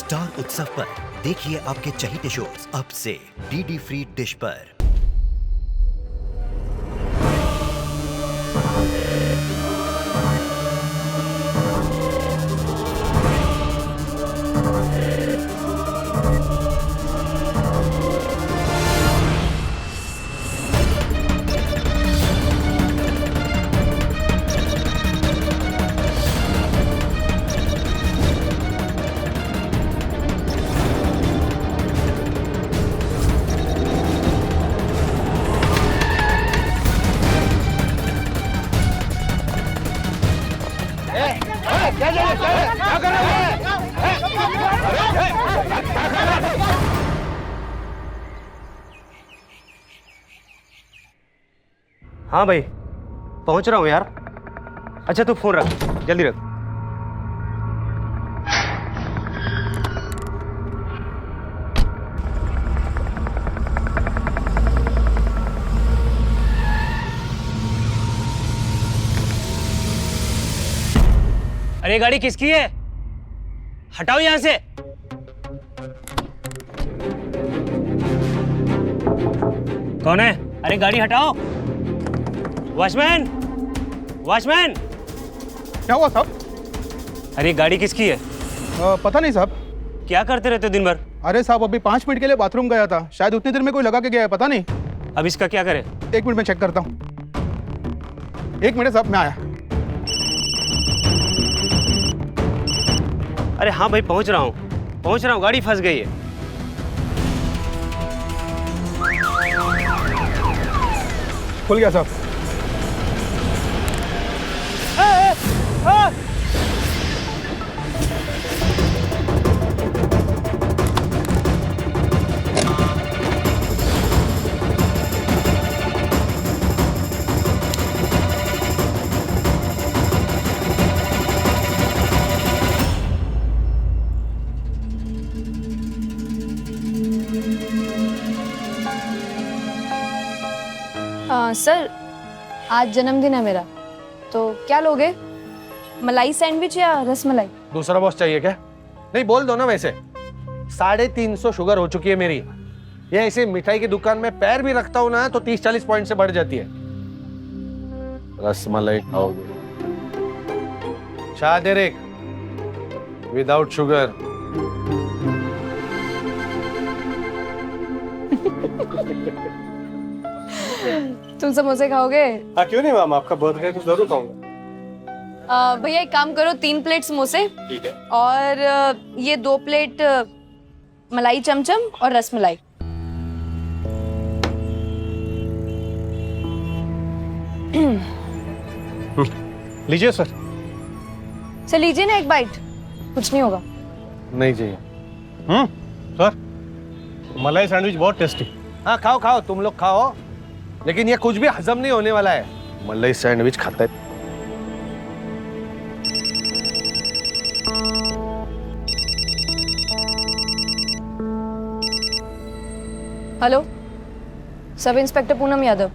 Star उत्सव पर देखिए आपके चहीते शोज अब से डीडी फ्री डिश पर। हाँ भाई, पहुंच रहा हूँ यार। अच्छा तू फोन रख, जल्दी रख। अरे गाड़ी किसकी है? हटाओ यहां से। कौन है? अरे गाड़ी हटाओ। Watchman, watchman. क्या हुआ साहब? अरे गाड़ी किसकी है? पता नहीं साहब। क्या करते रहते हो दिन भर? अरे साहब अभी 5 मिनट के लिए बाथरूम गया था, शायद उतनी देर में कोई लगा के गया है, पता नहीं। अब इसका क्या करें? 1 मिनट में चेक करता हूँ। 1 मिनट साहब, मैं आया। अरे हाँ भाई, पहुंच रहा हूँ, गाड़ी फंस गई है। खुल गया साहब। सर, आज जन्मदिन है मेरा, तो क्या लोगे? मलाई सैंडविच या रसमलाई? दूसरा बॉस चाहिए क्या? नहीं बोल दो ना। वैसे 350 शुगर हो चुकी है मेरी। ये ऐसे मिठाई की दुकान में पैर भी रखता हूँ ना तो 30-40 पॉइंट से बढ़ जाती है। रसमलाई खाओगे? Shah Derek without sugar. तुम समोसे खाओगे? हाँ क्यों नहीं मैम, आपका बर्थडे है तो जरूर खाऊंगा। भैया एक काम करो, 3 प्लेट समोसे। ठीक है। और ये 2 प्लेट मलाई चमचम और रसमलाई। लीजिए सर। सर लीजिए ना एक बाइट, कुछ नहीं होगा। नहीं चाहिए। सर मलाई सैंडविच बहुत टेस्टी। हाँ खाओ खाओ, तुम लोग खाओ, लेकिन ये कुछ भी हजम नहीं होने वाला है। मलाई सैंडविच खाता है। Hello, sub inspector Poonam Yadav.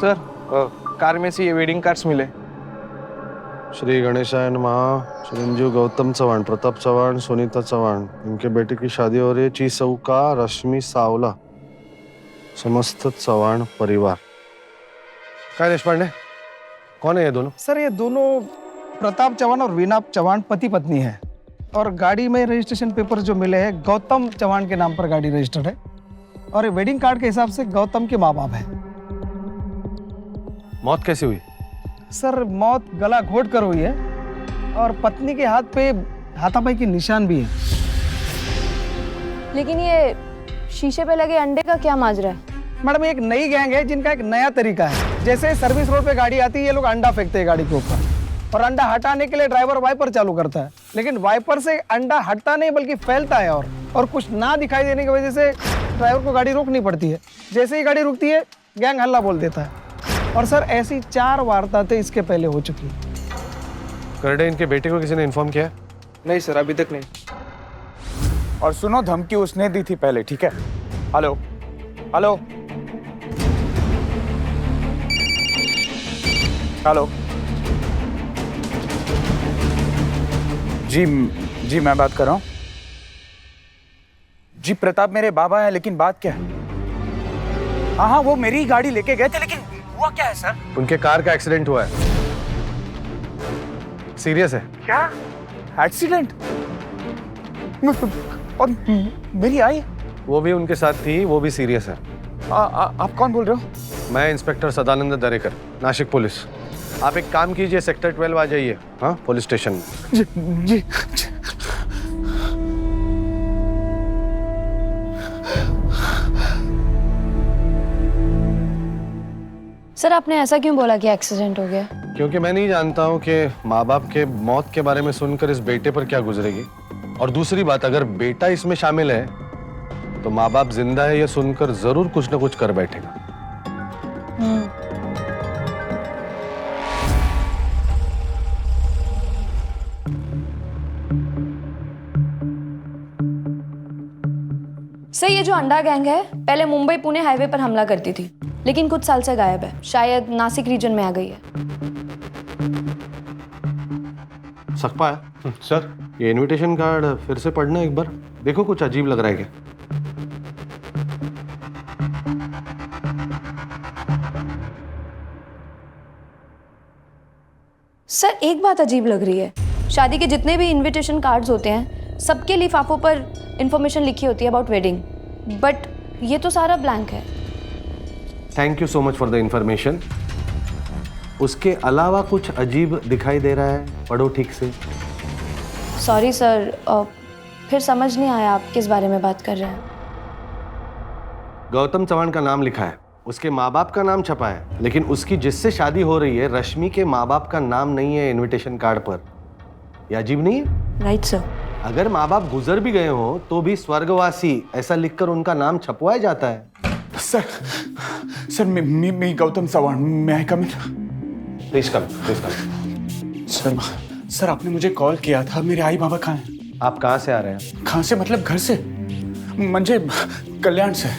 Sir, car में से ये वेडिंग कार्ड्स मिले। श्री गणेशाय नमः। चिरंजीव गौतम चौहान, प्रताप चौहान, सुनीता चौहान, इनके बेटे की शादी हो रही है। चीसौका रश्मि सावला, समस्त चौहान परिवार। क्या देशपांडे, कौन है ये दोनों? सर ये दोनों प्रताप चौहान और वीना चौहान पति पत्नी है, और गाड़ी में रजिस्ट्रेशन पेपर जो मिले हैं गौतम चौहान के नाम पर गाड़ी रजिस्टर्ड है, और वेडिंग कार्ड के हिसाब से गौतम के माँ बाप है। मौत कैसी हुई? सर मौत गला घोट कर हुई है, और पत्नी के हाथ पे हाथापाई के निशान भी है। लेकिन ये शीशे पे लगे अंडे का क्या माजरा है? मैडम एक नई गैंग है जिनका एक नया तरीका है। जैसे सर्विस रोड पे गाड़ी आती है ये लोग अंडा फेंकते हैं गाड़ी के ऊपर, और अंडा हटाने के लिए ड्राइवर वाइपर चालू करता है, लेकिन वाइपर से अंडा हटता नहीं बल्कि फैलता है, और कुछ ना दिखाई देने की वजह से ड्राइवर को गाड़ी रोकनी पड़ती है। जैसे ही गाड़ी रुकती है गैंग हल्ला बोल देता है। और सर ऐसी 4 वारदातें इसके पहले हो चुकी। करडे, इनके बेटे को किसी ने इन्फॉर्म किया? नहीं सर, अभी तक नहीं। और सुनो, धमकी उसने दी थी पहले, ठीक है? Hello hello hello. जी जी, मैं बात कर रहा हूँ। जी प्रताप मेरे बाबा है, लेकिन बात क्या है? हाँ हाँ, वो मेरी गाड़ी लेके गए थे, लेकिन हुआ क्या है सर? उनके कार का एक्सीडेंट हुआ है, सीरियस है। क्या एक्सीडेंट? और मेरी आई? वो भी उनके साथ थी, वो भी सीरियस है। आप कौन बोल रहे हो? मैं इंस्पेक्टर सदानंद दरेकर, नासिक पुलिस। आप एक काम कीजिए, सेक्टर 12 आ जाइए, हाँ, पुलिस स्टेशन में। जी जी। सर आपने ऐसा क्यों बोला कि एक्सीडेंट हो गया? क्योंकि मैं नहीं जानता हूँ कि माँ बाप के मौत के बारे में सुनकर इस बेटे पर क्या गुजरेगी। और दूसरी बात, अगर बेटा इसमें शामिल है तो माँ बाप जिंदा है ये सुनकर जरूर कुछ ना कुछ कर बैठेगा। सर ये जो अंडा गैंग है पहले मुंबई पुणे हाईवे पर हमला करती थी, लेकिन कुछ साल से गायब है, शायद नासिक रीजन में आ गई है। सकपा है सर, ये इनविटेशन कार्ड फिर से पढ़ना एक बार, देखो कुछ अजीब लग रहा है क्या? सर एक बात अजीब लग रही है, शादी के जितने भी इनविटेशन कार्ड्स होते हैं सबके लिफाफों पर इंफॉर्मेशन लिखी होती है अबाउट वेडिंग, बट ये तो सारा ब्लैंक है। Thank you so much for the information. उसके अलावा कुछ अजीब दिखाई दे रहा है, पढ़ो ठीक से। सॉरी सर, फिर समझ नहीं आया आप किस बारे में बात कर रहे हैं। गौतम चव्हाण का नाम लिखा है, उसके माँ बाप का नाम छपा है, लेकिन उसकी जिससे शादी हो रही है रश्मि के माँ बाप का नाम नहीं है इनविटेशन कार्ड पर। यह अजीब नहीं है? Right sir. अगर माँ बाप गुजर भी गए हो तो भी स्वर्गवासी ऐसा लिखकर उनका नाम छपवाया जाता है। सर मैं गौतम चव्हाण, मैं आई कम इन? Please come. सर आपने मुझे कॉल किया था, मेरे आई बाबा कहाँ हैं? आप कहाँ से आ रहे हैं? कहाँ से मतलब घर से, मुझे कल्याण से।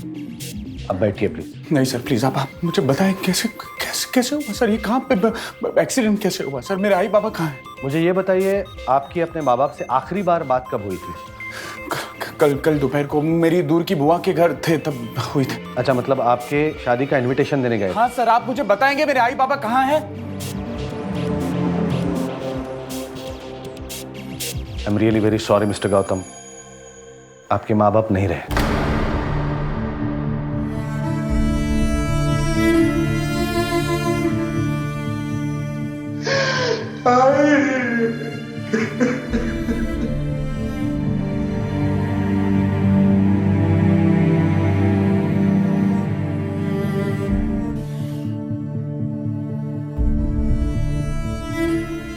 अब बैठिए प्लीज। नहीं सर प्लीज, आप मुझे बताएं कैसे कैसे कैसे हुआ सर, ये कहाँ पे एक्सीडेंट कैसे हुआ सर? मेरे आई बाबा कहाँ हैं? मुझे ये बताइए, आपकी अपने माँ बाप से आखिरी बार बात कब हुई थी? कल दोपहर को मेरी दूर की बुआ के घर थे तब हुई थी। अच्छा, मतलब आपके शादी का इनविटेशन देने गए? हाँ सर, आप मुझे बताएंगे मेरे आई बाबा कहाँ हैं? I am really very sorry mister Gautam, आपके माँ बाप नहीं रहे।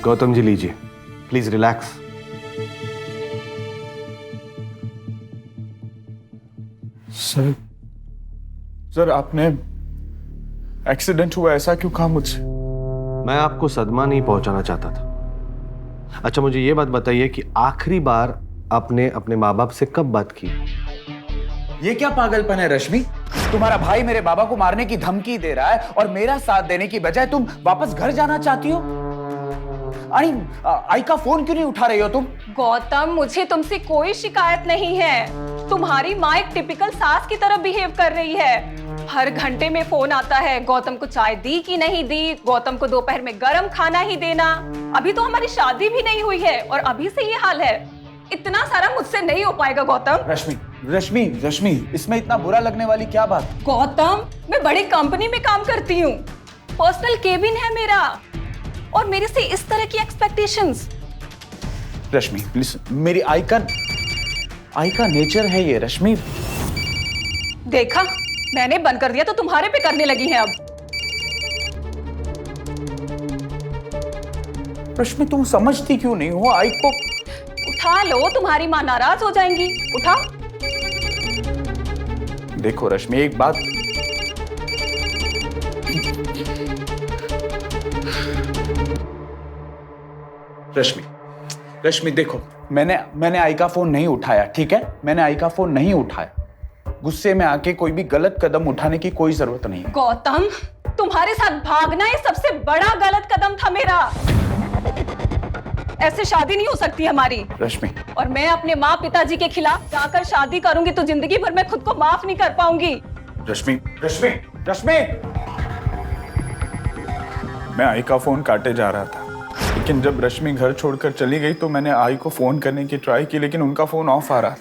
गौतम जी लीजिए, प्लीज रिलैक्स। सर आपने एक्सीडेंट हुआ ऐसा क्यों कहा मुझसे? मैं आपको सदमा नहीं पहुंचाना चाहता था। अच्छा मुझे ये बात बताइए कि आखिरी बार आपने अपने माँ बाप से कब बात की? ये क्या पागलपन है रश्मि? तुम्हारा भाई मेरे बाबा को मारने की धमकी दे रहा है और मेरा साथ देने की बजाय तुम वापस घर जाना चाहती हो? आई का फोन क्यों नहीं उठा रही हो तुम? गौतम, मुझे तुमसे कोई शिकायत नहीं है। तुम्हारी माँ एक टिपिकल सास की तरह बिहेव कर रही है। हर घंटे में फोन आता है, गौतम को चाय दी कि नहीं दी, गौतम को दोपहर में गरम खाना ही देना। अभी तो हमारी शादी भी नहीं हुई है और अभी से ये हाल है। इतना सारा मुझसे नहीं हो पाएगा गौतम। रश्मि रश्मि रश्मि, इसमें इतना बुरा लगने वाली क्या बात? गौतम, मैं बड़ी कंपनी में काम करती हूँ, पर्सनल केबिन है मेरा, और मेरे से इस तरह की एक्सपेक्टेशंस। रश्मि प्लीज, मेरी आई का नेचर है ये रश्मि। देखा, मैंने बंद कर दिया तो तुम्हारे पे करने लगी है अब। रश्मि तुम समझती क्यों नहीं हो? आई को उठा लो, तुम्हारी माँ नाराज हो जाएंगी। उठाओ। देखो रश्मि, एक बात, रश्मि देखो, मैंने आई का फोन नहीं उठाया, ठीक है? मैंने आई का फोन नहीं उठाया। गुस्से में आके कोई भी गलत कदम उठाने की कोई जरूरत नहीं है। गौतम, तुम्हारे साथ भागना ये सबसे बड़ा गलत कदम था मेरा। ऐसे शादी नहीं हो सकती हमारी। रश्मि, और मैं अपने माँ पिताजी के खिलाफ जाकर शादी करूंगी तो जिंदगी भर मैं खुद को माफ नहीं कर पाऊंगी। रश्मि, रश्मि, रश्मि, मैं आई का फोन काटे जा रहा था, लेकिन जब रश्मि घर छोड़कर चली गई तो मैंने आई को फोन करने की ट्राई की, लेकिन उनका फोन ऑफ आ रहा था।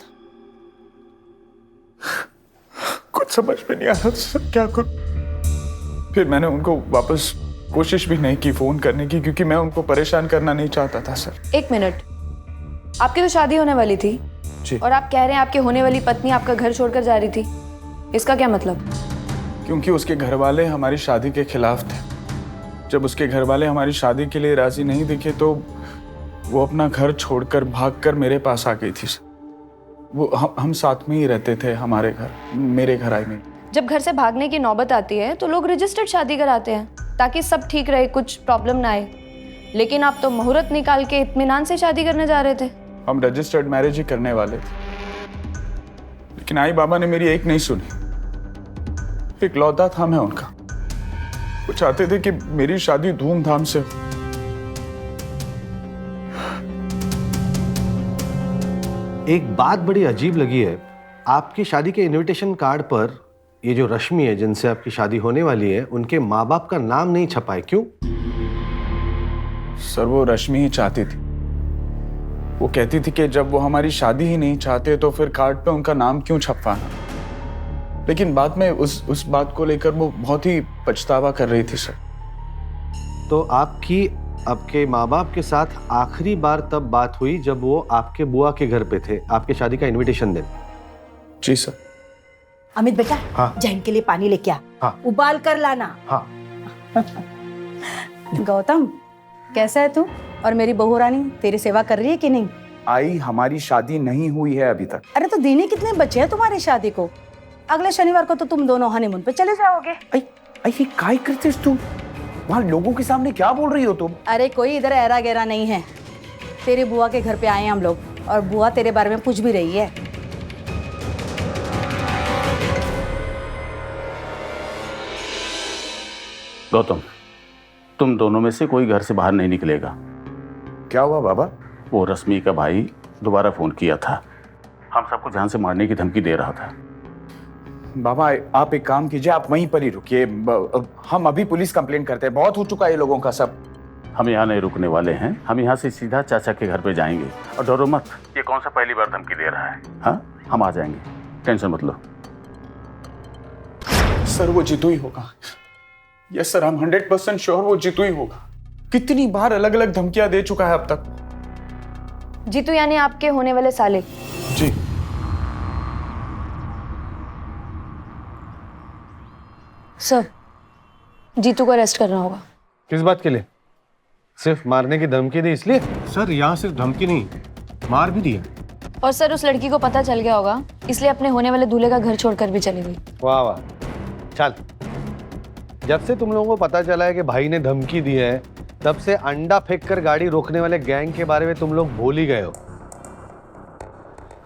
कुछ समझ में नहीं आ रहा था क्या करूं। फिर मैंने उनको वापस कोशिश भी नहीं की फोन करने की, क्योंकि मैं उनको परेशान करना नहीं चाहता था। सर एक मिनट, आपकी तो शादी होने वाली थी जी। और आप कह रहे हैं आपकी होने वाली पत्नी आपका घर छोड़कर जा रही थी, इसका क्या मतलब? क्योंकि उसके घर वाले हमारी शादी के खिलाफ थे। जब उसके घर वाले हमारी शादी के लिए राजी नहीं दिखे तो वो अपना घर छोड़कर भागकर मेरे पास आ गई थी। वो हम साथ में ही रहते थे, हमारे घर, मेरे घर आई में। जब घर से भागने की नौबत आती है तो लोग रजिस्टर्ड शादी कराते हैं ताकि सब ठीक रहे, कुछ प्रॉब्लम ना आए। लेकिन आप तो मुहूर्त निकाल के इत्मीनान से शादी करने जा रहे थे। हम रजिस्टर्ड मैरिज ही करने वाले थे, लेकिन आई बाबा ने मेरी एक नहीं सुनी। इकलौता था मैं उनका। वो चाहते थे कि मेरी शादी धूमधाम से हो। एक बात बड़ी अजीब लगी है, आपकी शादी के इनविटेशन कार्ड पर ये जो रश्मि है जिनसे आपकी शादी होने वाली है, उनके माँ बाप का नाम नहीं छपा है, क्यों? सर वो रश्मि ही चाहती थी। वो कहती थी कि जब वो हमारी शादी ही नहीं चाहते तो फिर कार्ड पे उनका नाम क्यों छपवाना। लेकिन बाद में उस बात को लेकर वो बहुत ही पछतावा कर रही थी। सर तो आपके माँ बाप के साथ आखिरी बार तब बात हुई जब वो आपके बुआ के घर पे थे, आपके शादी का इनविटेशन देने? जी सर। अमित बेटा, हाँ। जैन के लिए पानी लेके आ। हाँ। उबाल कर लाना। हाँ। गौतम, कैसा है तू? और मेरी बहू रानी तेरी सेवा कर रही है कि नहीं? आई हमारी शादी नहीं हुई है अभी तक। अरे तो दिन ही कितने बचे हैं तुम्हारी शादी को? अगले शनिवार को तो तुम दोनों हनीमून पे चले जाओगे। ये काय करतीस तू? वहाँ लोगों के सामने क्या बोल रही हो तुम? अरे कोई इधर ऐरा गहरा नहीं है। तेरे बुआ के घर पे आए हैं हम लोग, और बुआ तेरे बारे में पूछ भी रही है। गौतम, तुम दोनों में से कोई घर से बाहर नहीं निकलेगा। क्या हुआ बाबा? वो रश्मि का भाई दोबारा फोन किया था, हम सबको जान से मारने की धमकी दे रहा था। बाबा आप एक काम कीजिए, आप वहीं पर ही रुकिए। हम अभी पुलिस कंप्लेंट करते हैं, बहुत हो चुका है ये लोगों का सब। हम यहाँ नहीं रुकने वाले हैं, हम यहाँ से सीधा चाचा के घर पे जाएंगे। और डरो मत, ये कौन सा पहली बार धमकी दे रहा है। हाँ, हम आ जाएंगे, टेंशन मत लो। सर वो जीतू ही होगा। यस सर, हम 100% श्योर वो जीतू ही होगा। कितनी बार अलग अलग धमकियां दे चुका है अब तक। जीतू यानी आपके होने वाले साले? जी। सर, जीतू को अरेस्ट करना होगा। किस बात के लिए? सिर्फ मारने की धमकी दी इसलिए? सर यहाँ सिर्फ धमकी नहीं, मार भी दिया। और सर उस लड़की को पता चल गया होगा, इसलिए अपने होने वाले दूल्हे का घर छोड़कर भी चली गई। वाह वाह। चल, जब से तुम लोगों को पता चला है कि भाई ने धमकी दी है, तब से अंडा फेंक कर गाड़ी रोकने वाले गैंग के बारे में तुम लोग भूल ही गए हो।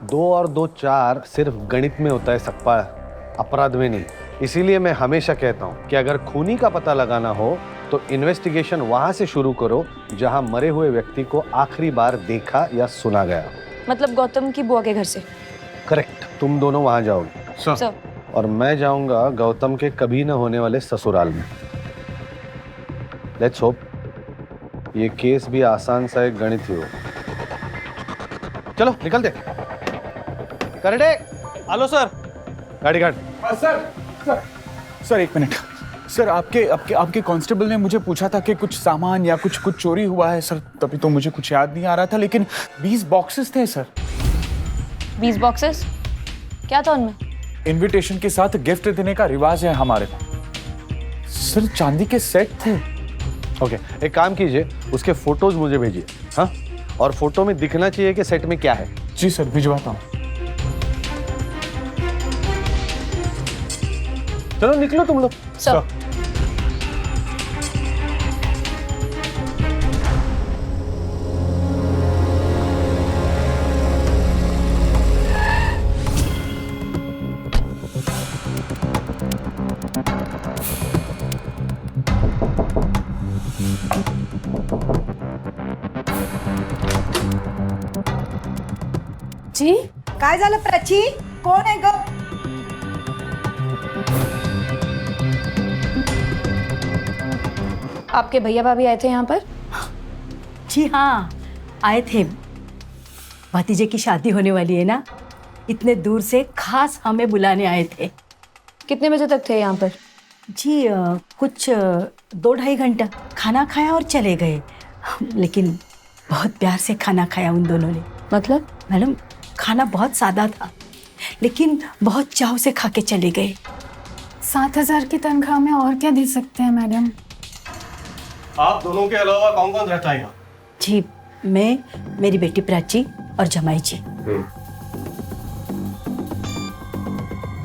2 और 2 4 सिर्फ गणित में होता है सप्पा, अपराध में नहीं। इसीलिए मैं हमेशा कहता हूँ कि अगर खूनी का पता लगाना हो तो इन्वेस्टिगेशन वहां से शुरू करो जहां मरे हुए व्यक्ति को आखिरी बार देखा या सुना गया हो। मतलब गौतम की बुआ के घर से? करेक्ट, तुम दोनों वहां जाओगे सर। और मैं जाऊंगा गौतम के कभी न होने वाले ससुराल में। लेट्स होप ये केस भी आसान सा एक गणित ही हो। चलो निकल दे। करडे, हेलो सर। गाड़ी काट। सर एक मिनट। सर आपके कांस्टेबल ने मुझे पूछा था कि कुछ सामान या कुछ चोरी हुआ है सर, तभी तो मुझे कुछ याद नहीं आ रहा था, लेकिन 20 बॉक्सेस थे सर। 20 बॉक्सेस? क्या था उनमें? इनविटेशन के साथ गिफ्ट देने का रिवाज है हमारे। सर चांदी के सेट थे। ओके, एक काम कीजिए, उसके फोटोज मुझे भेजिए। हाँ, और फोटो में दिखना चाहिए कि सेट में क्या है। जी सर, भिजवाता हूँ। चलो निकलो तुम लोग। सर जी काय झालं प्राची? कोण आहे ग? आपके भैया भाभी आए थे यहाँ पर? जी हाँ, आए थे। भतीजे की शादी होने वाली है ना, इतने दूर से खास हमें बुलाने आए थे। कितने बजे तक थे यहाँ पर? जी कुछ 2-2.5 घंटा खाना खाया और चले गए। लेकिन बहुत प्यार से खाना खाया उन दोनों ने। मतलब? मैडम, खाना बहुत सादा था, लेकिन बहुत चाव से खा के चले गए। 7,000 की तनख्वाह में और क्या दे सकते हैं मैडम? आप दोनों के अलावा कौन कौन रहता है यहाँ? जी, मैं, मेरी बेटी प्राची और जमाई जी।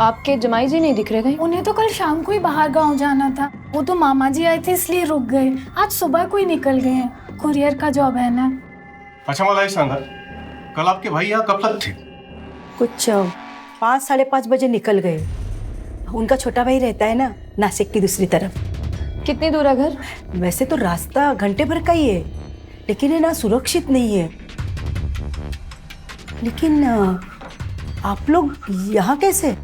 आपके जमाई जी नहीं दिख रहे कहीं? उन्हें तो कल शाम को ही बाहर गांव जाना था। वो तो मामा जी आए थे इसलिए रुक गए। आज सुबह को ही निकल गए हैं। कुरियर का जॉब है ना। अच्छा मला एक सांगा, कल आपके भाई यहाँ कब तक थे? कुछ 5-5:30 बजे निकल गए। उनका छोटा भाई रहता है ना नासिक की दूसरी तरफ। कितनी दूर है घर? वैसे तो रास्ता घंटे भर का ही है, लेकिन है ना सुरक्षित नहीं है। लेकिन आप लोग यहाँ कैसे?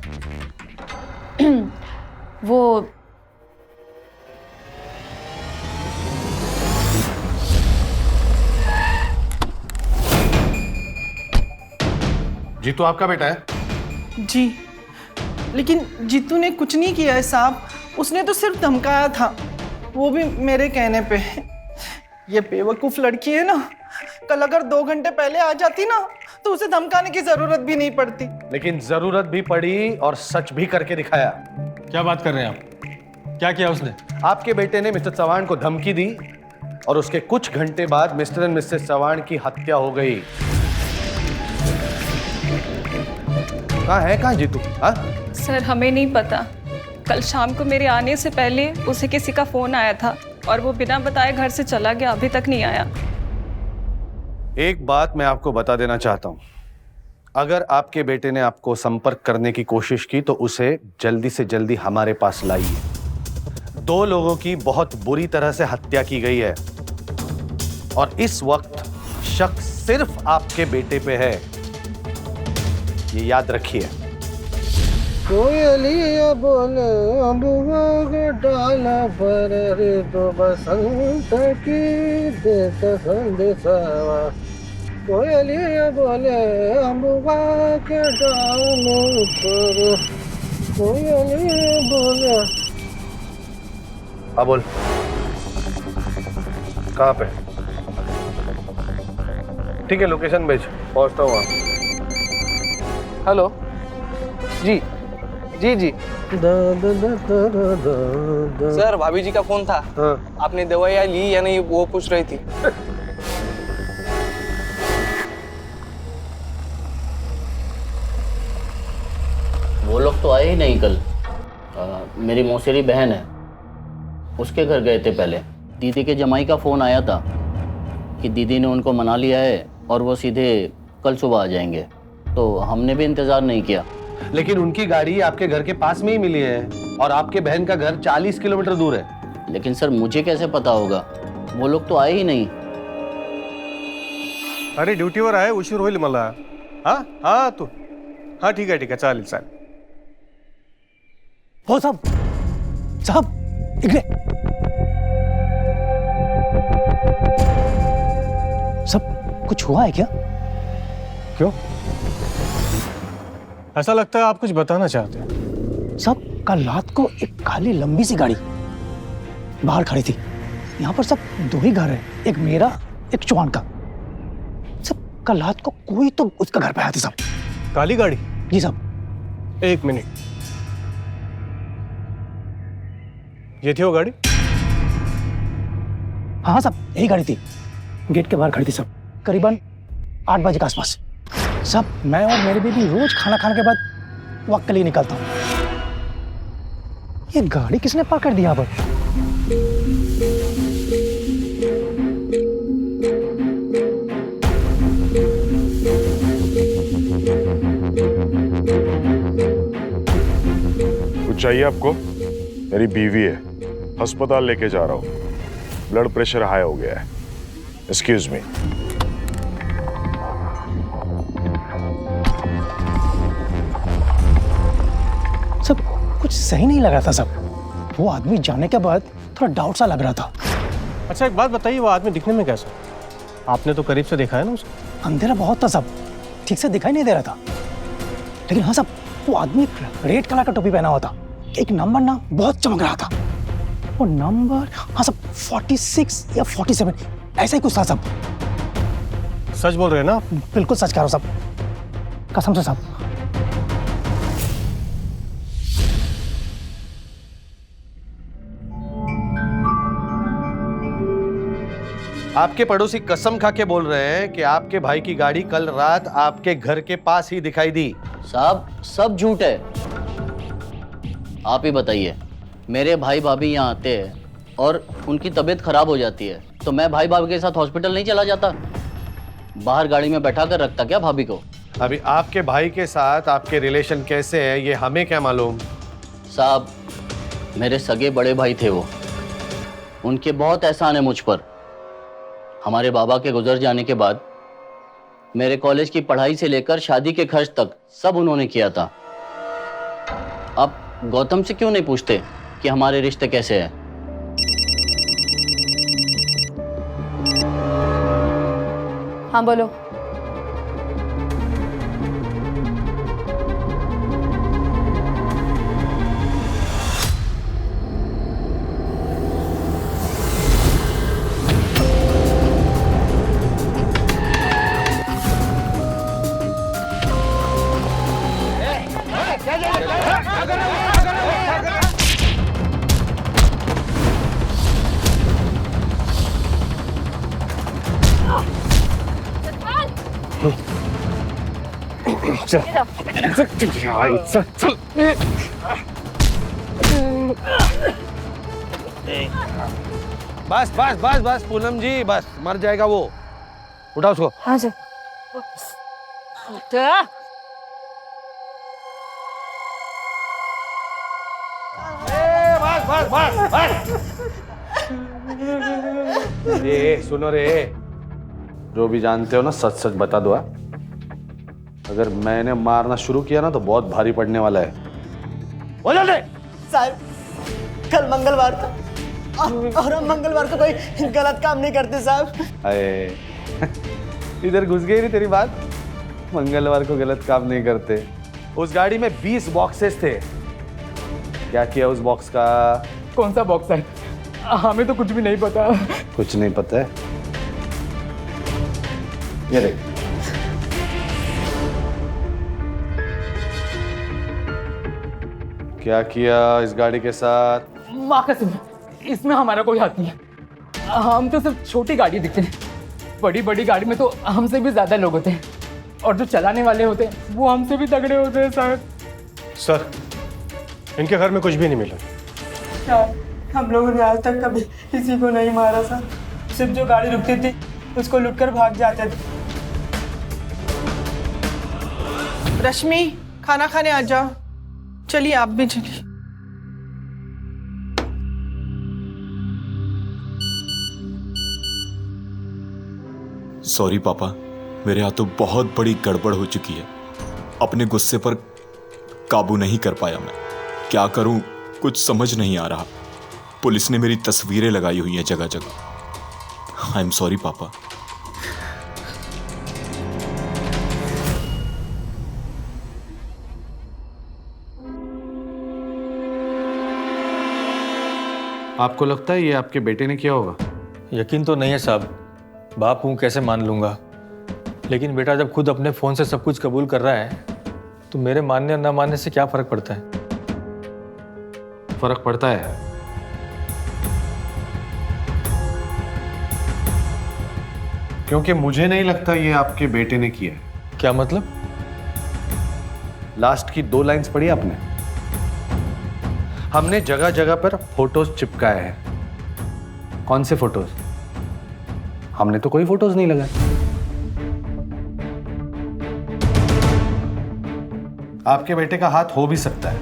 वो जीतू आपका बेटा है? जी, लेकिन जीतू ने कुछ नहीं किया है साहब। उसने तो सिर्फ धमकाया था, वो भी मेरे कहने पे। ये बेवकूफ लड़की है ना, कल अगर 2 घंटे पहले आ जाती ना तो उसे धमकाने की जरूरत भी नहीं पड़ती। लेकिन जरूरत भी पड़ी और सच भी करके दिखाया। क्या बात कर रहे हैं आप? क्या किया उसने? आपके बेटे ने मिस्टर चौहान को धमकी दी और उसके कुछ घंटे बाद मिस्टर एंड मिसेस चौहान की हत्या हो गई। कहाँ जीतू? हाँ सर, हमें नहीं पता। कल शाम को मेरे आने से पहले उसे किसी का फोन आया था और वो बिना बताए घर से चला गया, अभी तक नहीं आया। एक बात मैं आपको बता देना चाहता हूं, अगर आपके बेटे ने आपको संपर्क करने की कोशिश की तो उसे जल्दी से जल्दी हमारे पास लाइए। 2 लोगों की बहुत बुरी तरह से हत्या की गई है और इस वक्त शक सिर्फ आपके बेटे पे है, ये याद रखिए। कोयलिया बोले अम्बुआ के डाला पर रे तो बसंत की देता संदेशावा। कोयलिया बोले अम्बुआ के डाला पर, कोयलिया बोले। हाँ बोल, कहाँ पे? ठीक है, लोकेशन भेज, पहुंचता हूँ वहाँ। हेलो जी जी जी सर, भाभी जी का फोन था। हाँ। आपने दवाइयाँ ली या नहीं वो पूछ रही थी। वो लोग तो आए ही नहीं कल। मेरी मौसेरी बहन है, उसके घर गए थे पहले। दीदी के जमाई का फ़ोन आया था कि दीदी ने उनको मना लिया है और वो सीधे कल सुबह आ जाएंगे, तो हमने भी इंतज़ार नहीं किया। लेकिन उनकी गाड़ी आपके घर के पास में ही मिली है और आपके बहन का घर 40 किलोमीटर दूर है। लेकिन सर मुझे कैसे पता होगा, वो लोग तो आए ही नहीं। अरे ड्युटीवर आहे, उशीर होईल मला। हाँ हाँ तू, हाँ ठीक आहे चालेल चालेल। हो साहब इकडे। सब कुछ हुआ है क्या? क्यों? ऐसा लगता है आप कुछ बताना चाहते हैं। सब कल रात को एक काली लंबी सी गाड़ी बाहर खड़ी थी। यहाँ पर सब 2 ही घर है, एक मेरा एक चौहान का। सब कल रात को कोई तो उसका घर पे आया था सब। काली गाड़ी? जी साहब। 1 मिनट, ये थी वो गाड़ी? हाँ साहब, यही गाड़ी थी, गेट के बाहर खड़ी थी साहब, करीबन 8 बजे के आसपास। साहब मैं और मेरी बीवी रोज खाना खाने के बाद वक्त के लिए निकलता हूँ। ये गाड़ी किसने पार्क कर दिया यहाँ पर? कुछ चाहिए आपको? मेरी बीवी है, अस्पताल लेके जा रहा हूँ, ब्लड प्रेशर हाई हो गया है। Excuse me. सब कुछ सही नहीं लग रहा था सब। वो आदमी जाने के बाद थोड़ा डाउट सा लग रहा था। अच्छा एक बात बताइए, वो आदमी दिखने में कैसा? आपने तो करीब से देखा है ना उसको? अंधेरा बहुत था सब, ठीक से दिखाई नहीं दे रहा था। लेकिन हाँ सब, वो आदमी रेड कलर का टोपी पहना हुआ था, एक नंबर ना बहुत चमक रहा था। वो नंबर हाँ सब 46 या 47 ऐसा ही कुछ था सब। सच बोल रहे हैं ना आप? बिल्कुल सच कह रहा हूँ सब, कसम से सब। आपके पड़ोसी कसम खा के बोल रहे हैं कि आपके भाई की गाड़ी कल रात आपके घर के पास ही दिखाई दी। साहब सब झूठ है। आप ही बताइए, मेरे भाई भाभी यहाँ आते हैं और उनकी तबीयत खराब हो जाती है तो मैं भाई भाभी के साथ हॉस्पिटल नहीं चला जाता? बाहर गाड़ी में बैठा कर रखता क्या भाभी को? अभी आपके भाई के साथ आपके रिलेशन कैसे है ये हमें क्या मालूम? साहब मेरे सगे बड़े भाई थे वो, उनके बहुत एहसान है मुझ पर। हमारे बाबा के गुजर जाने के बाद मेरे कॉलेज की पढ़ाई से लेकर शादी के खर्च तक सब उन्होंने किया था। आप गौतम से क्यों नहीं पूछते कि हमारे रिश्ते कैसे हैं? हाँ बोलो। बस बस बस बस पूनम जी, बस मर जाएगा वो। उठाओ उसको। हाँ सर। बस बस बस बस। ये सुनो रे, जो भी जानते हो ना सच सच बता दो। अगर मैंने मारना शुरू किया ना तो बहुत भारी पड़ने वाला है। बोलो रे साहब, कल मंगलवार था और हम मंगलवार को कोई गलत काम नहीं करते साहब। अरे इधर घुस गई तेरी बात। मंगलवार को गलत काम नहीं करते। उस गाड़ी में 20 बॉक्सेस थे। क्या किया उस बॉक्स का? कौन सा बॉक्स है? हमें तो कुछ भी नहीं पता। कुछ नहीं पता है? ये देख, क्या किया इस गाड़ी के साथ? माँ कसम, इसमें हमारा कोई हाथ नहीं है। हम तो सिर्फ छोटी गाड़ी दिखते हैं, बड़ी बड़ी गाड़ी में तो हमसे भी ज्यादा लोग होते हैं और जो चलाने वाले होते हैं वो हमसे भी तगड़े होते हैं साहब। सर इनके घर में कुछ भी नहीं मिला। सर हम लोगों ने आज तक कभी किसी को नहीं मारा सर, सिर्फ जो गाड़ी रुकती थी उसको लूटकर भाग जाते थे। रश्मि खाना खाने आ जाओ। चलिए आप भी चलिए। सॉरी पापा, मेरे हाथों बहुत बड़ी गड़बड़ हो चुकी है। अपने गुस्से पर काबू नहीं कर पाया मैं। क्या करूं कुछ समझ नहीं आ रहा। पुलिस ने मेरी तस्वीरें लगाई हुई हैं जगह जगह। आई एम सॉरी पापा। आपको लगता है ये आपके बेटे ने किया होगा? यकीन तो नहीं है साहब, बाप हूँ कैसे मान लूँगा। लेकिन बेटा जब खुद अपने फ़ोन से सब कुछ कबूल कर रहा है तो मेरे मानने और ना मानने से क्या फ़र्क पड़ता है? फर्क पड़ता है। क्योंकि मुझे नहीं लगता ये आपके बेटे ने किया है। क्या मतलब? लास्ट की 2 लाइंस पढ़ी आपने? हमने जगह जगह पर फोटोज चिपकाए हैं। कौन से फोटोज? हमने तो कोई फोटोज नहीं लगाए। आपके बेटे का हाथ हो भी सकता है,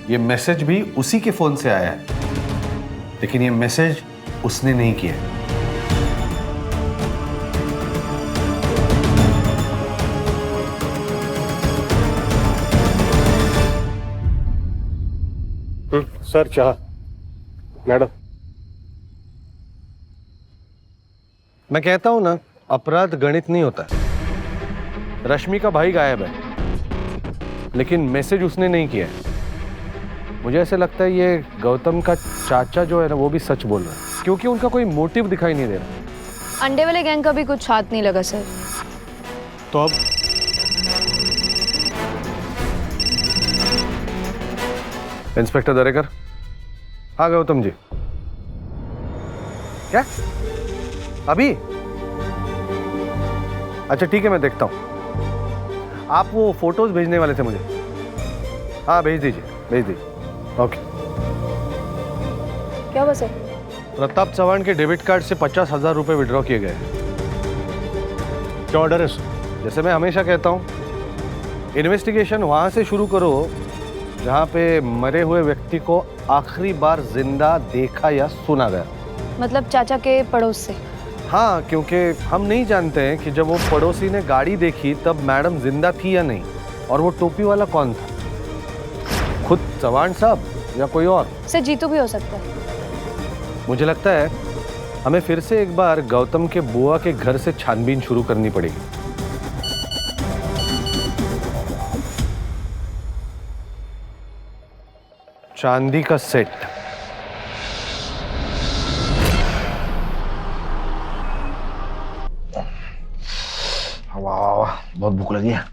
ये मैसेज भी उसी के फोन से आया है, लेकिन ये मैसेज उसने नहीं किया। सर चाह। मैडम, मैं कहता हूं ना, अपराध गणित नहीं होता। रश्मि का भाई गायब है, लेकिन मैसेज उसने नहीं किया है। मुझे ऐसे लगता है ये गौतम का चाचा जो है ना, वो भी सच बोल रहा है, क्योंकि उनका कोई मोटिव दिखाई नहीं दे रहा। अंडे वाले गैंग का भी कुछ हाथ नहीं लगा सर। तो अब इंस्पेक्टर दरेकर। हाँ गौतम जी। क्या अभी? अच्छा ठीक है, मैं देखता हूं। आप वो फोटोज भेजने वाले थे मुझे। हाँ भेज दीजिए। ओके। क्या हुआ सर? प्रताप चव्हाण के डेबिट कार्ड से 50,000 रुपए विड्रॉ किए गए। क्या ऑर्डर है सर? जैसे मैं हमेशा कहता हूं, इन्वेस्टिगेशन वहां से शुरू करो जहां पे मरे हुए व्यक्ति को आखिरी बार जिंदा देखा या सुना गया। मतलब चाचा के पड़ोस से? हाँ, क्योंकि हम नहीं जानते हैं कि जब वो पड़ोसी ने गाड़ी देखी तब मैडम जिंदा थी या नहीं, और वो टोपी वाला कौन था, खुद चव्हाण साहब या कोई और? सर जीतू भी हो सकता है। मुझे लगता है हमें फिर से एक बार गौतम के बुआ के घर से छानबीन शुरू करनी पड़ेगी। चांदी का सेट। वाह, बहुत भूख लगी है।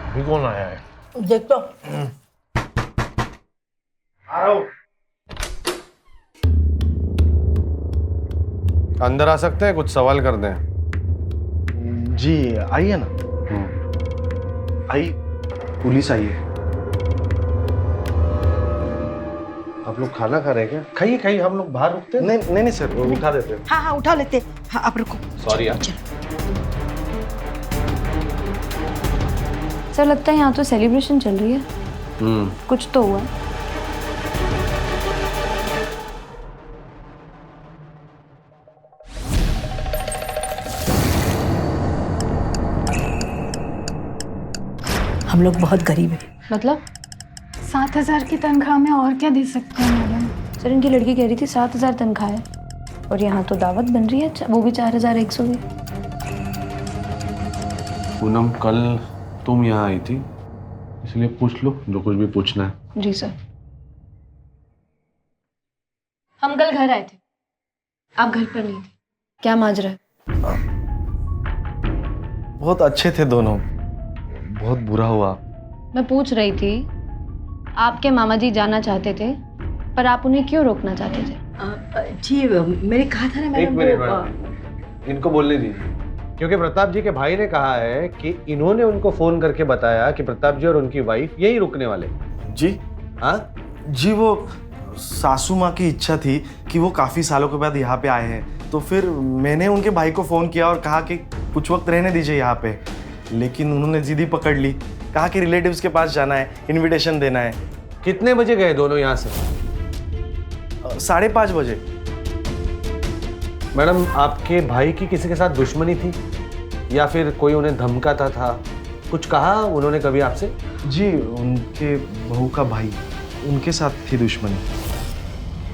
अभी कौन आया है? देख तो। अंदर आ सकते हैं? कुछ सवाल कर दें। जी आइए ना। आई, पुलिस आई है। आप लोग खाना खा रहे हैं क्या? खाइए, हम लोग बाहर रुकते हैं। नहीं सर, उठा देते हैं। हाँ उठा लेते। हाँ आप रुको। सॉरी यार। सर लगता है यहाँ तो सेलिब्रेशन चल रही है। कुछ तो हुआ। हम लोग बहुत गरीब हैं। मतलब? 7,000 की तनख्वाह में और क्या दे सकते हैं मैडम? सर इनकी लड़की कह रही थी 7,000 तनख्वाह है, और यहाँ तो दावत बन रही है, वो भी 4,100 की। पूनम, कल तुम यहाँ आई थी, इसलिए पूछ लो जो कुछ भी पूछना है। जी सर। हम कल घर आए थे, आप घर पर नहीं थे। क्या माजरा है? बहुत अच्छे थे दोनों, बहुत बुरा हुआ। मैं पूछ रही थी, आपके मामा जी जाना चाहते थे, पर आप उन्हें क्यों रोकना चाहते थे? जी मैंने कहा था ना एक मैडम मिनट, इनको बोलने दीजिए, क्योंकि प्रताप जी के भाई ने कहा है कि इन्होंने उनको फोन करके बताया कि प्रताप जी और उनकी वाइफ यही रुकने वाले। जी हाँ जी, वो सासू माँ की इच्छा थी कि वो काफ़ी सालों के बाद यहाँ पे आए हैं, तो फिर मैंने उनके भाई को फ़ोन किया और कहा कि कुछ वक्त रहने दीजिए यहाँ पे, लेकिन उन्होंने जिद ही पकड़ ली, कहा कि रिलेटिव्स के पास जाना है, इनविटेशन देना है। कितने बजे गए दोनों यहाँ से? 5:30 बजे। मैडम, आपके भाई की किसी के साथ दुश्मनी थी या फिर कोई उन्हें धमकाता था? कुछ कहा उन्होंने कभी आपसे? जी, उनके बहू का भाई, उनके साथ थी दुश्मनी।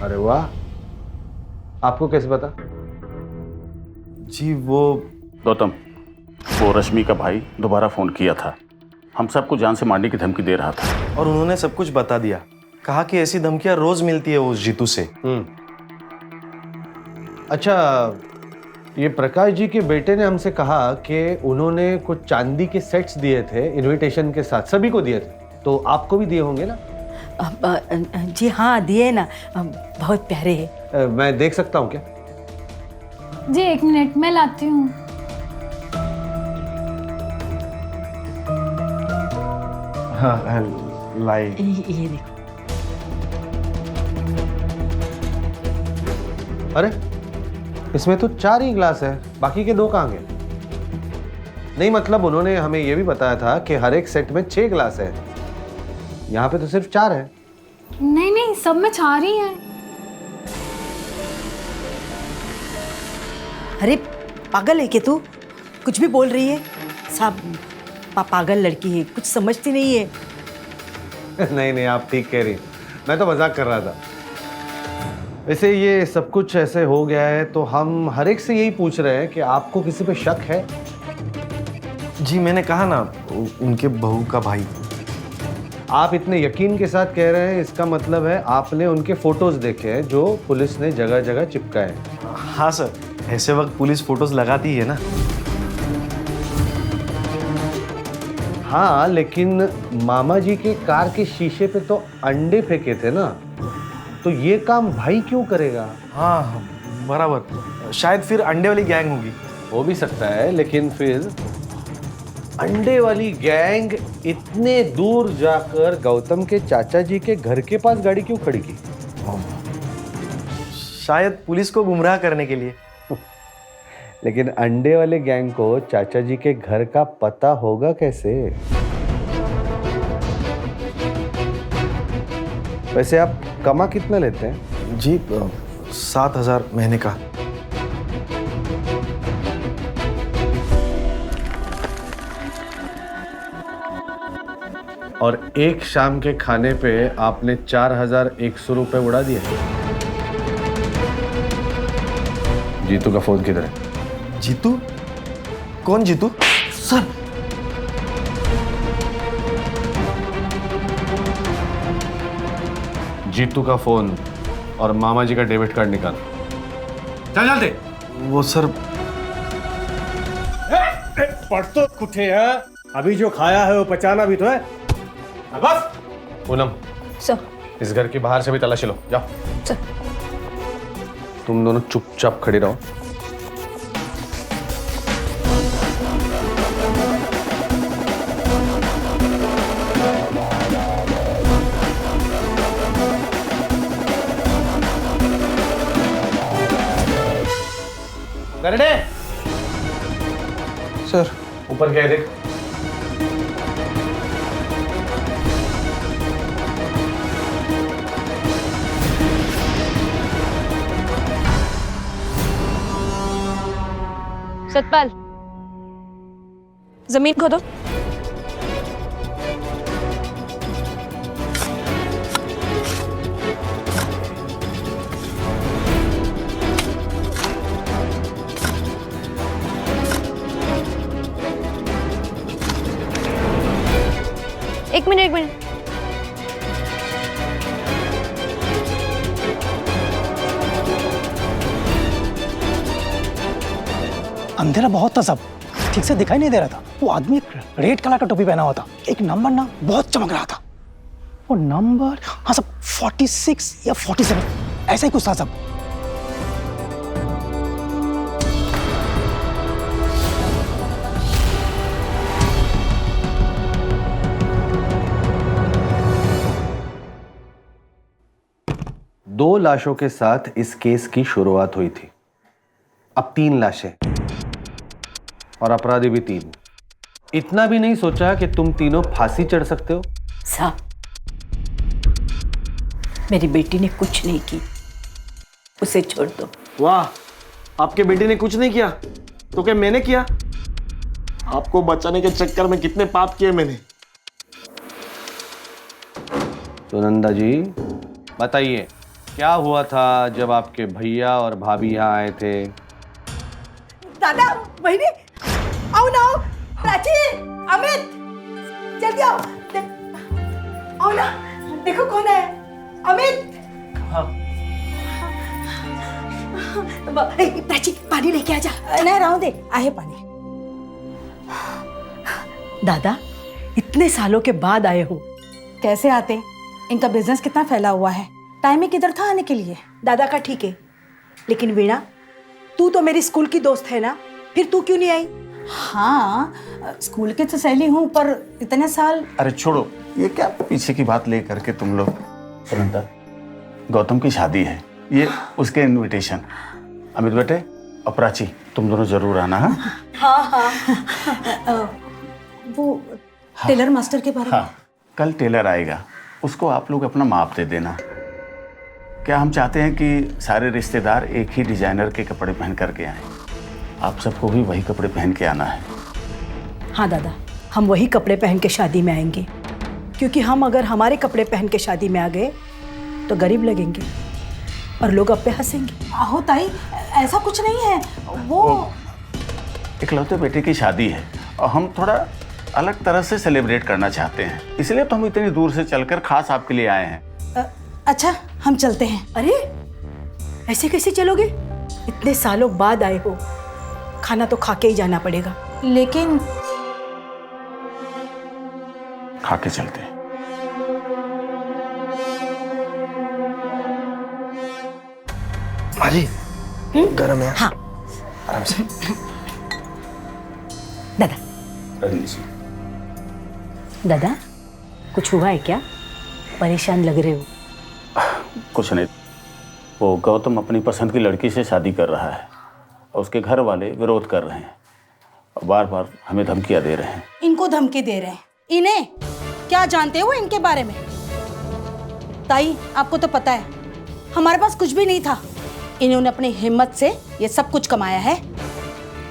अरे वाह, आपको कैसे पता? जी वो गौतम, वो रश्मि का भाई दोबारा फोन किया था, हम सबको जान से मारने की धमकी दे रहा था। और उन्होंने सब कुछ बता दिया, कहा कि ऐसी धमकियां रोज मिलती है उस जीतू से। अच्छा, ये प्रकाश जी के बेटे ने हमसे कहा कि उन्होंने कुछ चांदी के सेट्स दिए थे इनविटेशन के साथ, सभी को दिए थे, तो आपको भी दिए होंगे ना? जी हाँ, दिए ना, बहुत प्यारे हैं। मैं देख सकता हूँ क्या? जी 1 मिनट में लाती हूँ। हाँ लाई। ये देखो। अरे इसमें तो 4 ही ग्लास है, बाकी के 2 कहाँ गए? नहीं मतलब उन्होंने हमें यह भी बताया था कि हर एक सेट में 6 ग्लास है, यहाँ पे तो सिर्फ 4 है। नहीं नहीं, सब में 4 ही हैं। अरे पागल है क्या तू? कुछ भी बोल रही है। साहब पागल लड़की है, कुछ समझती नहीं है। नहीं नहीं, आप ठीक कह रही, मैं तो मजाक कर रहा था। वैसे ये सब कुछ ऐसे हो गया है तो हम हर एक से यही पूछ रहे हैं कि आपको किसी पे शक है? जी मैंने कहा ना, उनके बहू का भाई। आप इतने यकीन के साथ कह रहे हैं, इसका मतलब है आपने उनके फोटोज देखे हैं जो पुलिस ने जगह जगह चिपकाए हैं। हाँ सर, ऐसे वक्त पुलिस फोटोज लगाती है ना। हाँ लेकिन मामा जी के कार के शीशे पे तो अंडे फेंके थे ना, तो ये काम भाई क्यों करेगा? हाँ बराबर, शायद फिर अंडे वाली गैंग होगी। हो भी सकता है, लेकिन फिर अंडे वाली गैंग इतने दूर जाकर गौतम के चाचा जी के घर के पास गाड़ी क्यों खड़ी की? शायद पुलिस को गुमराह करने के लिए। लेकिन अंडे वाले गैंग को चाचा जी के घर का पता होगा कैसे? वैसे आप कमा कितना लेते हैं? जी 7,000 महीने का। और एक शाम के खाने पे आपने 4,100 रुपए उड़ा दिए। जीतू का फोन किधर है? जीतू? कौन जीतू? सर जीतू का फोन और मामा जी का डेबिट कार्ड निकाल। चल जल्दी। वो सर पढ़ तो कुठे है, अभी जो खाया है वो पचाना भी तो है। बस पूनम, इस घर के बाहर से भी तलाशी लो, जाओ। तुम दोनों चुपचाप खड़ी रहो। गरडे सर ऊपर क्या है देख। सतपाल, जमीन खोदो। एक मिनट। अंधेरा बहुत था, सब ठीक से दिखाई नहीं दे रहा था। वो आदमी एक रेड कलर का टोपी पहना हुआ था, एक नंबर ना बहुत चमक रहा था। वो नंबर हाँ सब 46 या 47 ऐसा ही कुछ था सब। दो लाशों के साथ इस केस की शुरुआत हुई थी, अब 3 लाशें और अपराधी भी 3। इतना भी नहीं सोचा कि तुम तीनों फांसी चढ़ सकते हो? साहब, मेरी बेटी ने कुछ नहीं की, उसे छोड़ दो। वाह, आपके बेटे ने कुछ नहीं किया तो क्या मैंने किया? आपको बचाने के चक्कर में कितने पाप किए मैंने। सुनंदा जी बताइए, क्या हुआ था जब आपके भैया और भाभी यहाँ आए थे? दादा, बहिनी, आओ ना, आओ। प्राची, अमित, जल्दी आओ। आओ ना, देखो कौन है। अमित। प्राची पानी लेके आजा। नहीं राहू दे, आहे पानी। दादा इतने सालों के बाद आए हो। कैसे आते, इनका बिजनेस कितना फैला हुआ है, टाइम ही किधर था आने के लिए। दादा का ठीक है, लेकिन वीणा तू तो मेरी स्कूल की दोस्त है ना, फिर तू क्यों नहीं आई? हाँ स्कूल के तो सहेली हूँ, पर इतने साल। अरे छोड़ो, ये क्या पीछे की बात लेकर के तुम लोग। सुनंदा, गौतम की शादी है, ये उसके इनविटेशन। अमित बेटे और प्राची, तुम दोनों जरूर आना। हाँ हाँ। वो टेलर मास्टर के बारे में। हाँ, कल टेलर आएगा, उसको आप लोग अपना माप दे देना। क्या हम चाहते हैं कि सारे रिश्तेदार एक ही डिजाइनर के कपड़े पहन करके आए। आप सबको भी वही कपड़े पहन के आना है। हाँ दादा, हम वही कपड़े पहन के शादी में आएंगे, क्योंकि हम अगर हमारे कपड़े पहन के शादी में आ गए तो गरीब लगेंगे और लोग अब पे हंसेंगे। आहो ताई, ऐसा कुछ नहीं है। वो इकलौते बेटे की शादी है और हम थोड़ा अलग तरह से सेलिब्रेट करना चाहते हैं, इसलिए तो हम इतनी दूर से चलकर खास आपके लिए आए हैं। अच्छा, हम चलते हैं। अरे ऐसे कैसे चलोगे? इतने सालों बाद आए हो, खाना तो खा के ही जाना पड़ेगा। लेकिन खा के चलते हैं। माँ जी गरम है। हाँ आराम से। दादा दादा, कुछ हुआ है क्या? परेशान लग रहे हो। कुछ नहीं, वो गौतम अपनी पसंद की लड़की से शादी कर रहा है और उसके घर वाले विरोध कर रहे हैं और बार बार हमें धमकियां दे रहे हैं। इनको धमकी दे रहे हैं? इन्हें क्या जानते हो इनके बारे में? ताई, आपको तो पता है हमारे पास कुछ भी नहीं था, इन्होंने अपनी हिम्मत से ये सब कुछ कमाया है।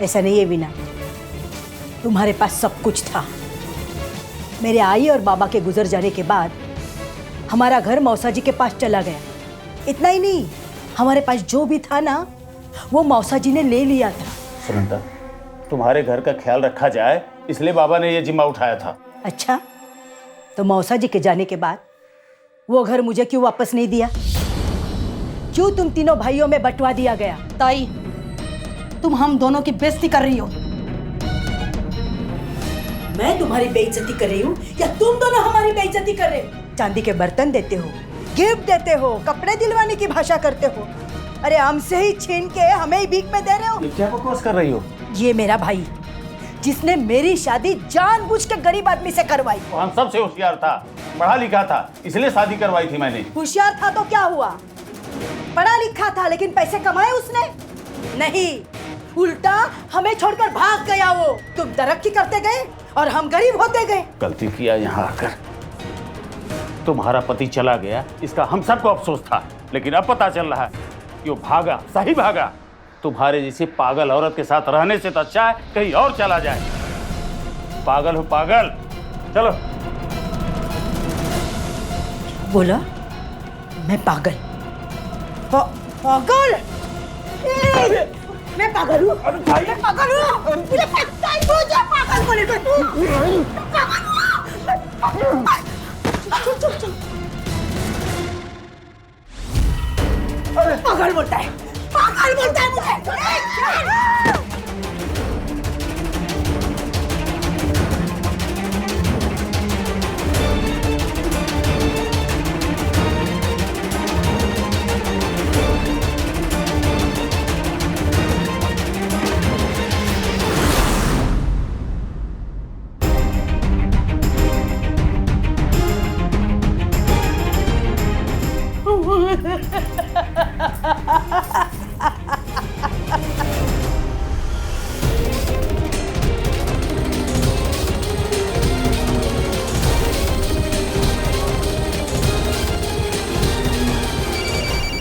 ऐसा नहीं है वीणा, तुम्हारे पास सब कुछ था। मेरे आई और बाबा के गुजर जाने के बाद हमारा घर मौसा जी के पास चला गया। इतना ही नहीं, हमारे पास जो भी था ना, वो मौसा जी ने ले लिया था। सुनंदा, तुम्हारे घर का ख्याल रखा जाए इसलिए बाबा ने ये जिम्मा उठाया था। अच्छा, तो मौसा जी के जाने के बाद वो घर मुझे क्यों वापस नहीं दिया? क्यों तुम तीनों भाइयों में बंटवा दिया गया? ताई, तुम हम दोनों की बेइज्जती कर रही हो। मैं तुम्हारी बेइज्जती कर रही हूँ या तुम दोनों हमारी बेइज्जती कर रहे हो? चांदी के बर्तन देते हो, गिफ्ट देते हो, कपड़े दिलवाने की भाषा करते हो। अरे हमसे ही छीन के हमें ही भीख में दे रहे हो। ये क्या बकवास कर रही हो? ये मेरा भाई, जिसने मेरी शादी जानबूझ के गरीब आदमी से करवाई। हम सबसे होशियार था, पढ़ा लिखा था, इसलिए शादी करवाई थी मैंने। होशियार था तो क्या हुआ? पढ़ा लिखा था लेकिन पैसे कमाए उसने? नहीं, उल्टा हमें छोड़कर भाग गया वो। तुम तरक्की करते गए और हम गरीब होते गए। गलती किया यहाँ आकर। तुम्हारा पति चला गया, इसका हम सबको अफसोस था, लेकिन अब पता चल रहा है कि वो भागा, सही भागा। तुम्हारे जैसी पागल औरत के साथ रहने से तो अच्छा है कहीं और चला जाए। पागल हो पागल। चलो। बोला मैं पागल? पागल? मैं पागल हूँ? मैं पागल हूँ? मुझे पता है मुझे पागल बोले तो तू। पागल बोलता है, पागल बोलता है मुझे।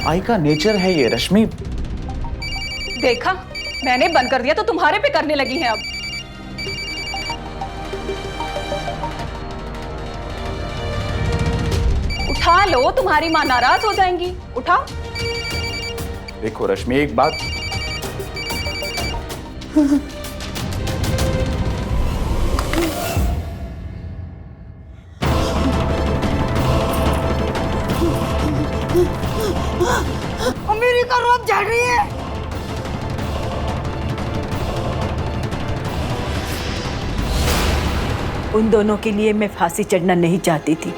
आई का नेचर है ये रश्मि। देखा, मैंने बंद कर दिया तो तुम्हारे पे करने लगी हैं अब। उठा लो, तुम्हारी माँ नाराज हो जाएंगी। उठाओ। देखो रश्मि, एक बात। मेरी का रोब झड़ रही है। उन दोनों के लिए मैं फांसी चढ़ना नहीं चाहती थी।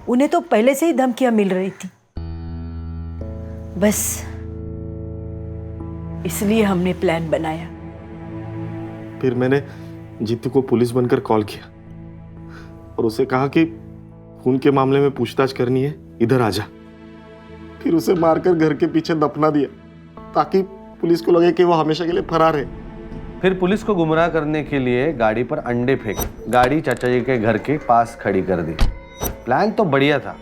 उन्हें तो पहले से ही धमकियां मिल रही थी। बस इसलिए हमने प्लान बनाया। फिर मैंने जीतू को पुलिस बनकर कॉल किया और उसे कहा कि खून के मामले में पूछताछ करनी है, इधर आजा। फिर उसे मारकर घर के पीछे दफना दिया ताकि पुलिस को लगे कि वो हमेशा के लिए फरार है। फिर पुलिस को गुमराह करने के लिए गाड़ी पर अंडे फेंके, गाड़ी चाचा जी के घर के पास खड़ी कर दी। प्लान तो बढ़िया था,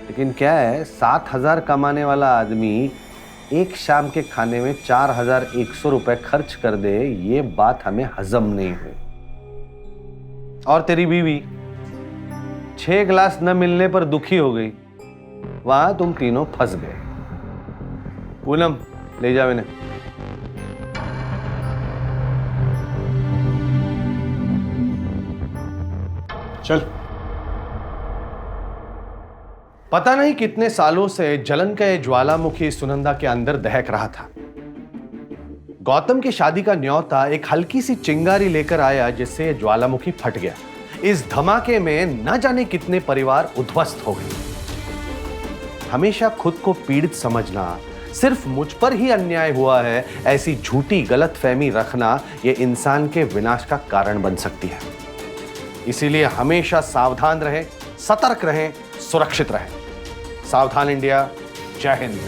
लेकिन क्या है, 7,000 कमाने वाला आदमी एक शाम के खाने में 4,100 रुपए खर्च कर दे, ये बात हमें हजम नहीं हुई। और तेरी बीवी 6 गिलास न मिलने पर दुखी हो गई, वहां तुम तीनों फंस गए। पूनम, ले जाओ इन्हें। चल। पता नहीं कितने सालों से जलन का ये ज्वालामुखी सुनंदा के अंदर दहक रहा था। गौतम की शादी का न्योता एक हल्की सी चिंगारी लेकर आया, जिससे ये ज्वालामुखी फट गया। इस धमाके में न जाने कितने परिवार उद्ध्वस्त हो गए। हमेशा खुद को पीड़ित समझना, सिर्फ मुझ पर ही अन्याय हुआ है, ऐसी झूठी गलतफहमी रखना, यह इंसान के विनाश का कारण बन सकती है। इसीलिए हमेशा सावधान रहें, सतर्क रहें, सुरक्षित रहें। सावधान इंडिया। जय हिंद।